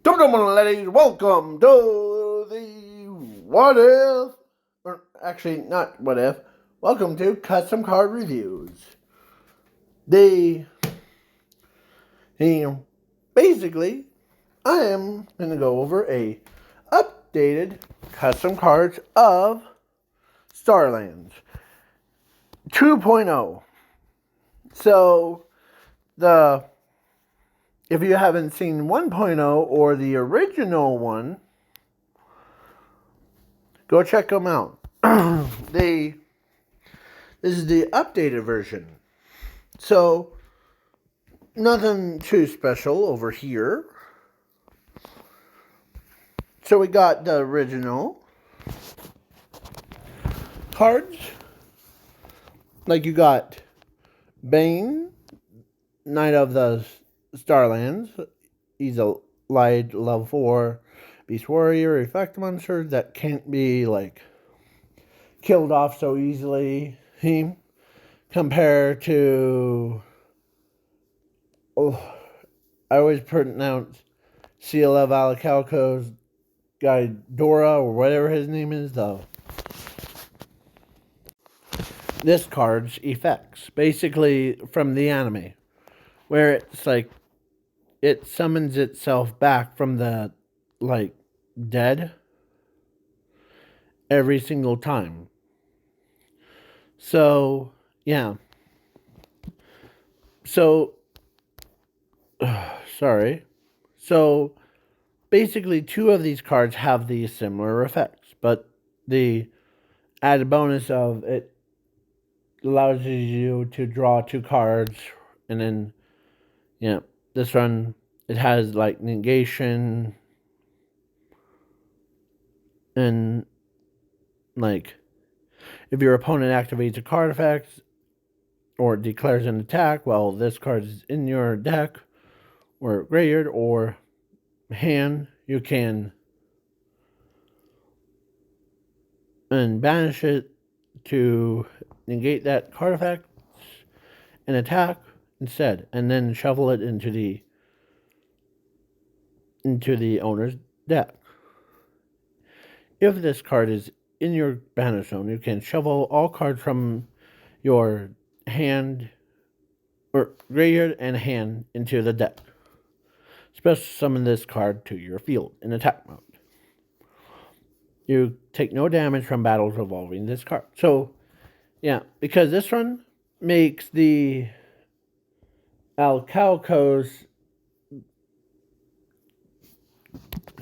Gentlemen, ladies, welcome to the What If, or actually not What If, welcome to Custom Card Reviews. Basically, I am going to go over a updated custom cards of Starland 2.0. So, if you haven't seen 1.0 or the original one, go check them out. This is the updated version. So, nothing too special over here. So we got the original cards. Like you got Bane, Knight of the Starlands. He's a light level 4 beast warrior effect monster that can't be killed off so easily. Compared to I always pronounce Seal of Alicalco's guy Dora or whatever his name is though. This card's effects, basically from the anime, where it's it summons itself back from the dead every single time. So yeah. So sorry. So basically, two of these cards have these similar effects, but the added bonus of it allows you to draw two cards, and then, this one, it has negation, and if your opponent activates a card effect or declares an attack, well, this card is in your deck or graveyard or hand, you can banish it to negate that card effect and attack instead, and then shuffle it into the owner's deck. If this card is in your banish zone, you can shuffle all cards from your hand or graveyard and hand into the deck. Special summon this card to your field in attack mode. You take no damage from battles involving this card. So, yeah, because this one makes the Alcalco's,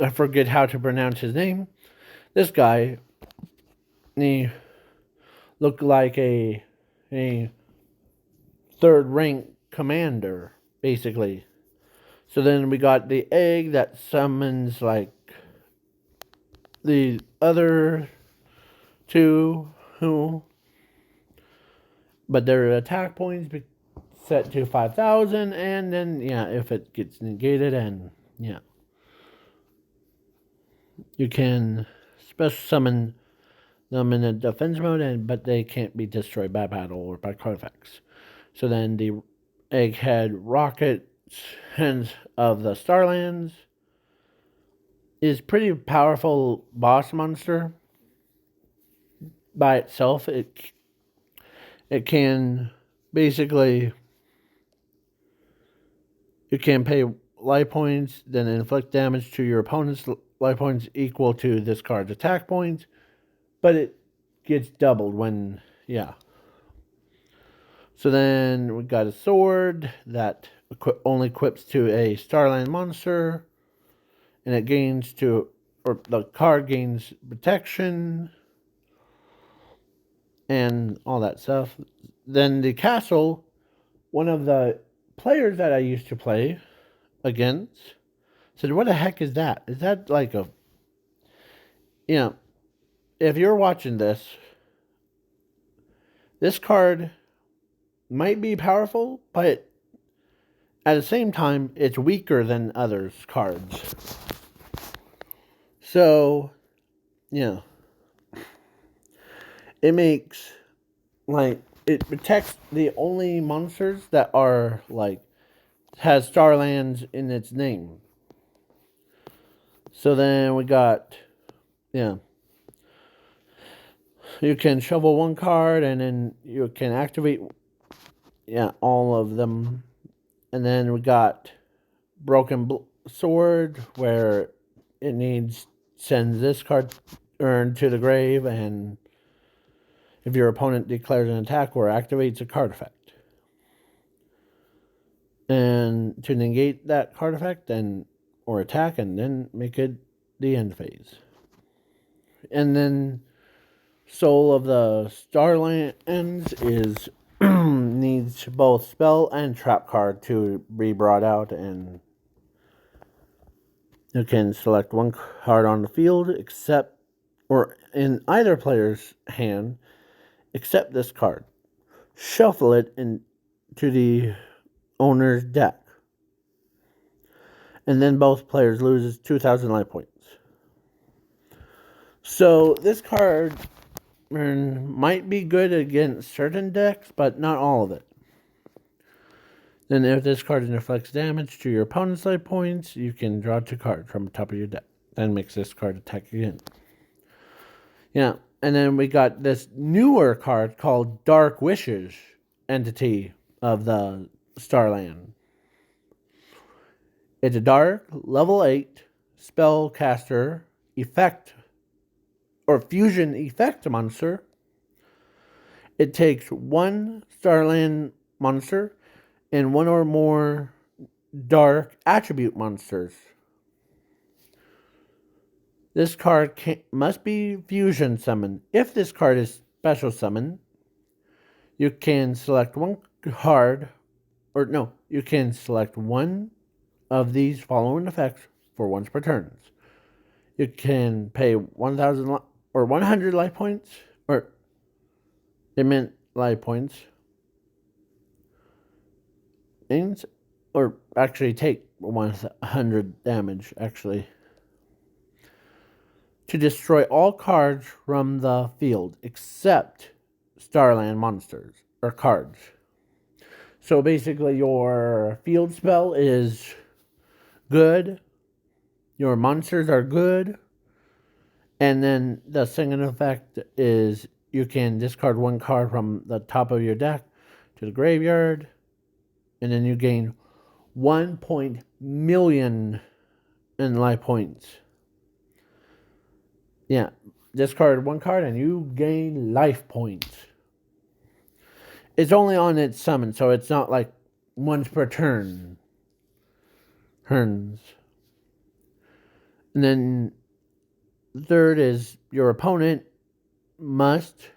I forget how to pronounce his name. This guy, he looked like a third rank commander, basically. So then we got the egg that summons the other two but their attack points set to 5,000, and then if it gets negated, and you can special summon them in a defense mode, but they can't be destroyed by battle or by card effects. So then the egghead rocket hands of the Starlands is pretty powerful boss monster by itself. It can basically, you can pay life points, then inflict damage to your opponent's life points equal to this card's attack points, but it gets doubled when, So then we got a sword that only equips to a Starland monster, and it gains the card gains protection and all that stuff. Then the castle, one of the players that I used to play against said, "What the heck is that? Is that if you're watching this card might be powerful, but at the same time, it's weaker than others' cards." So, it makes, it protects the only monsters that are, has Starlands in its name. So then we got, yeah, you can shuffle one card and then you can activate, yeah, all of them. And then we got Broken Sword, where it sends this card earned to the grave, and if your opponent declares an attack or activates a card effect. And to negate that card effect or attack, and then make it the end phase. And then Soul of the Starland is needs both spell and trap card to be brought out, and you can select one card on the field or in either player's hand except this card. Shuffle it into the owner's deck. And then both players loses 2,000 life points. So this card might be good against certain decks, but not all of it. Then if this card inflicts damage to your opponent's life points, you can draw 2 cards from the top of your deck. Then makes this card attack again. Yeah, and then we got this newer card called Dark Wishes entity of the Starland. It's a dark, level 8 spellcaster effect or fusion effect monster. It takes 1 Starland monster and 1 or more dark attribute monsters. This card must be fusion summoned. If this card is special summoned, you can select one card, you can select one of these following effects for once per turn. You can pay 1,000 or 100 life points, or it meant life points, or actually take 100 damage, actually, to destroy all cards from the field except Starland monsters or cards. So basically, your field spell is good, your monsters are good, and then the second effect is you can discard 1 card from the top of your deck to the graveyard, and then you gain 1,000,000 in life points. Yeah, discard 1 card and you gain life points. It's only on its summon, so it's not like once per turn. Turns. And then third is your opponent must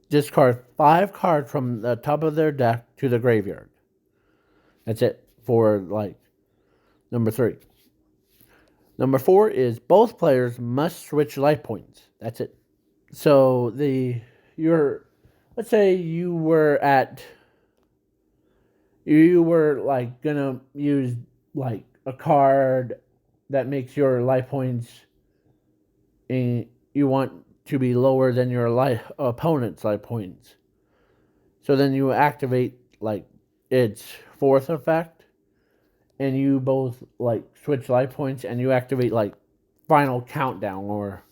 discard 5 cards from the top of their deck to the graveyard. That's it for number 3. Number 4 is both players must switch life points. That's it. So let's say you were gonna use a card that makes your life points, and you want to be lower than your opponent's life points. So then you activate its 4th effect, and you both switch life points, and you activate final countdown, or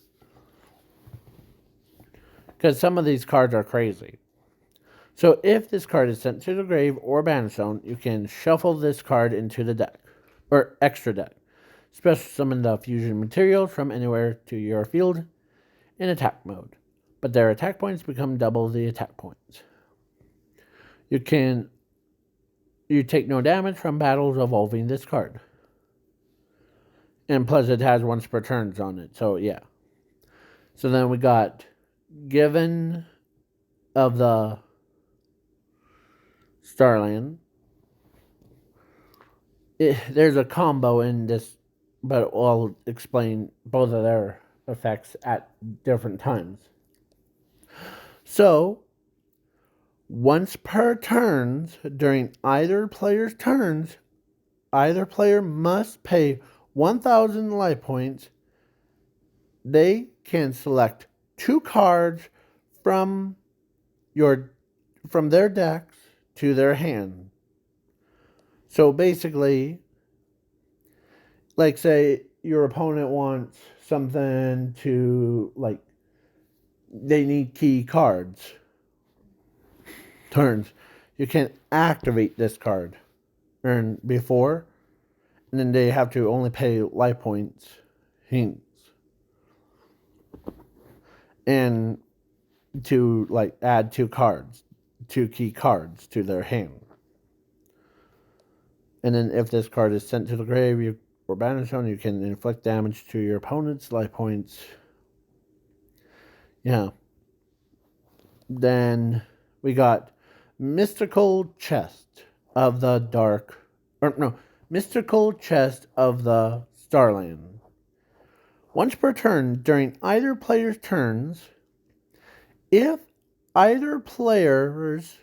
because some of these cards are crazy. So if this card is sent to the grave or banish zone, you can shuffle this card into the deck or extra deck. Special summon the fusion material from anywhere to your field in attack mode, but their attack points become double the attack points. You take no damage from battles involving this card. And plus it has once per turns on it, so yeah. So then we got Given of the Starland. There's a combo in this, but I'll explain both of their effects at different times. So, once per turns, during either player's turns, either player must pay 1,000 life points. They can select 2 cards from their decks to their hand. So basically, say your opponent wants something to, like, they need key cards, turns, you can activate this card turn before, and then they have to only pay life points, hints, and to, like, add two key cards to their hand. And then if this card is sent to the grave or banished on, you can inflict damage to your opponent's life points. Yeah. Then we got Mystical Chest of the Mystical Chest of the Starland. Once per turn during either player's turns, if either players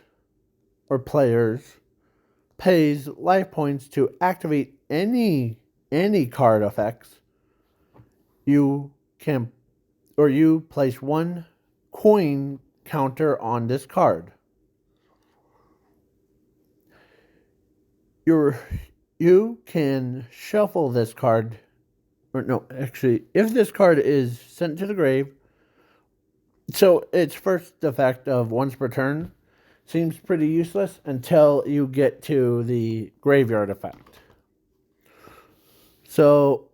pays life points to activate any card effects, you place one coin counter on this card. You can shuffle this card, if this card is sent to the grave, so its first effect of once per turn seems pretty useless until you get to the graveyard effect. So,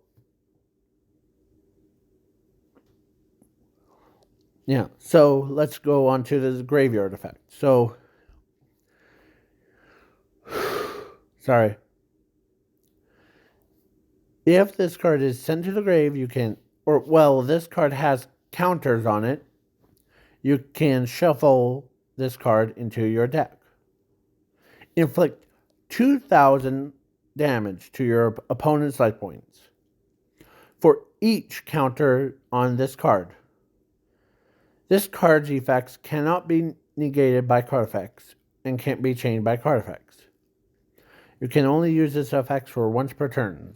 yeah, so let's go on to the graveyard effect. So, sorry. If this card is sent to the grave, you can, this card has counters on it, you can shuffle this card into your deck. Inflict 2,000 damage to your opponent's life points for each counter on this card. This card's effects cannot be negated by card effects and can't be changed by card effects. You can only use this effect for once per turn.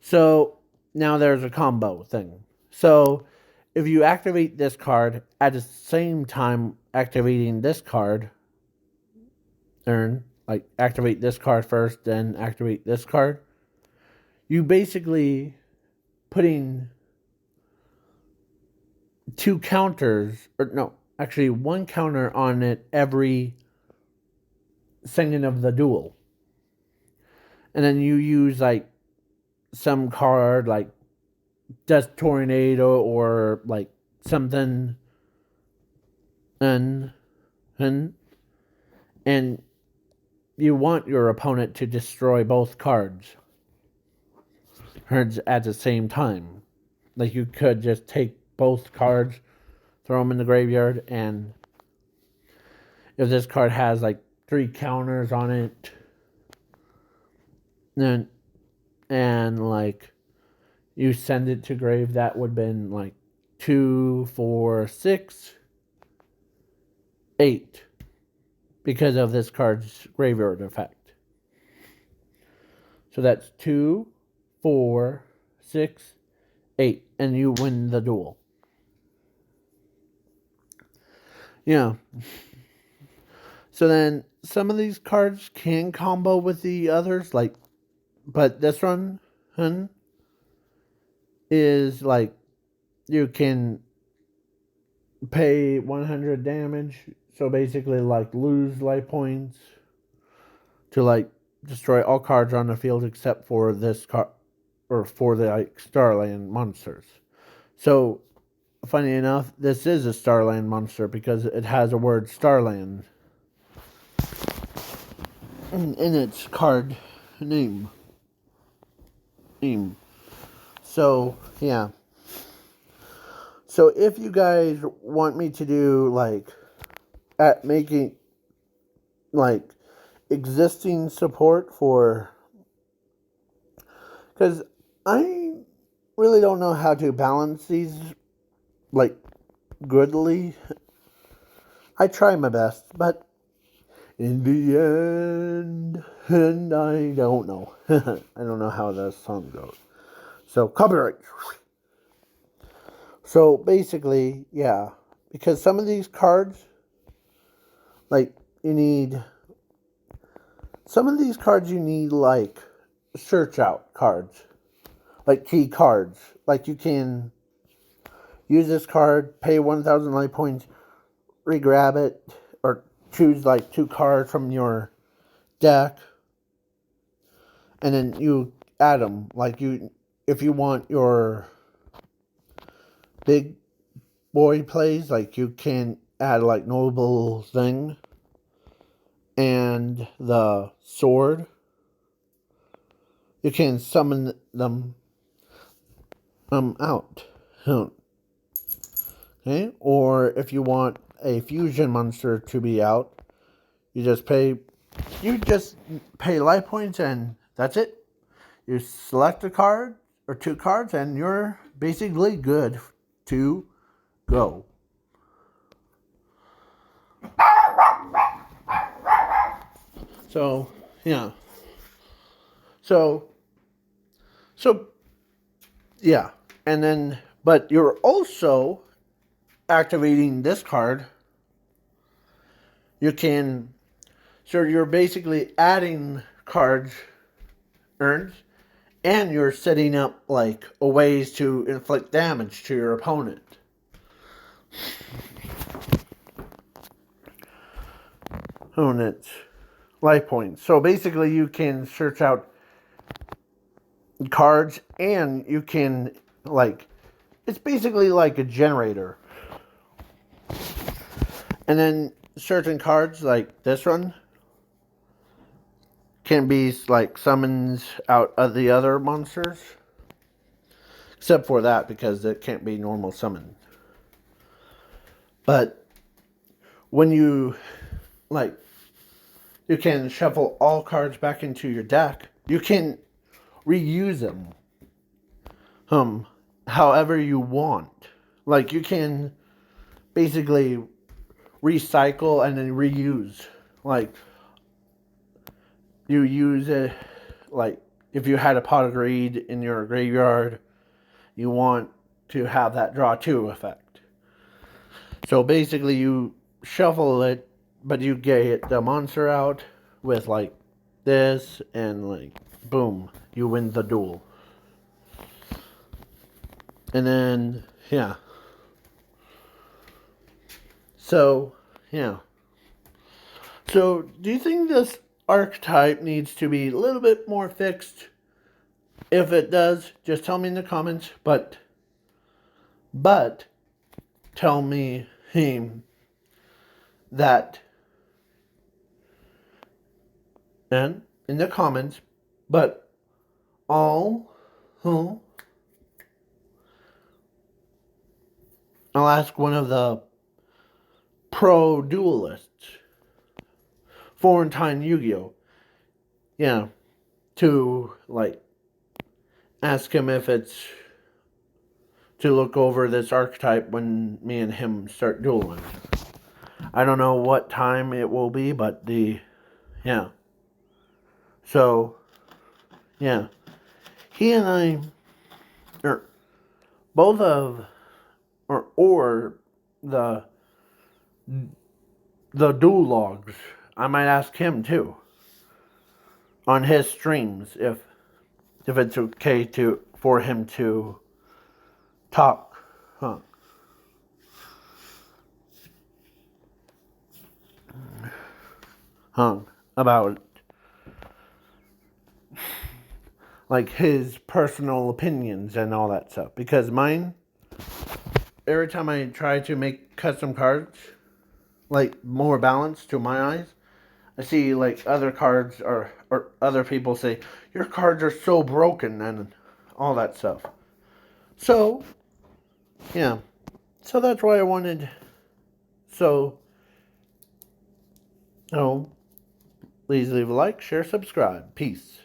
So now there's a combo thing. So if you activate this card at the same time activating this card, activate this card first, then activate this card, you basically putting two counters, one counter on it every second of the duel. And then you use like some card like Death Tornado or like something, and you want your opponent to destroy both cards at the same time. Like you could just take both cards, throw them in the graveyard, and if this card has like 3 counters on it, then and like you send it to grave, that would have been like 2, 4, 6, 8 because of this card's graveyard effect. So that's 2, 4, 6, 8, and you win the duel. Yeah. So then some of these cards can combo with the others, but this one is like you can pay 100 damage, so basically like lose life points to like destroy all cards on the field except for this card or for the like Starland monsters. So funny enough, this is a Starland monster because it has a word Starland in its card name. So, yeah. So, if you guys want me to do, making, existing support for, because I really don't know how to balance these, goodly. I try my best, but in the end, and I don't know. I don't know how that song goes. So, copyright. So, basically, yeah. Because some of these cards, you need search out cards. like key cards. Like you can use this card, pay 1,000 life points, re-grab it, or choose like 2 cards from your deck, and then you add them. Like if you want your big boy plays, like you can add like noble thing and the sword. You can summon them out. Okay, or if you want a fusion monster to be out, you just pay life points and that's it. You select a card or 2 cards and you're basically good to go. So, yeah. So, yeah. And then, but you're also activating this card. So you're basically adding cards earned, and you're setting up like a ways to inflict damage to your opponent. Opponent's life points. So basically you can search out cards and you can it's basically like a generator. And then certain cards like this one can be like summons out of the other monsters. Except for that, because it can't be normal summon. But when you you can shuffle all cards back into your deck. You can reuse them however you want. Like you can basically recycle and then reuse. Like you use it, like if you had a pot of greed in your graveyard, you want to have that draw 2 effect. So basically you shuffle it, but you get the monster out with like this, and like boom, you win the duel. And then yeah. So yeah. So do you think this archetype needs to be a little bit more fixed? If it does, just tell me in the comments. But tell me that and in the comments. But I'll ask one of the pro duelists, Florentine Yu-Gi-Oh, yeah, to like ask him if it's to look over this archetype when me and him start dueling. I don't know what time it will be, but yeah. So, yeah. He and I, or both of, or the duel logs, I might ask him too on his streams if it's okay for him to talk, about like his personal opinions and all that stuff. Because mine, every time I try to make custom cards, like more balanced to my eyes, I see like other cards or other people say, your cards are so broken and all that stuff. So, yeah. So that's why I wanted, so, please leave a like, share, subscribe. Peace.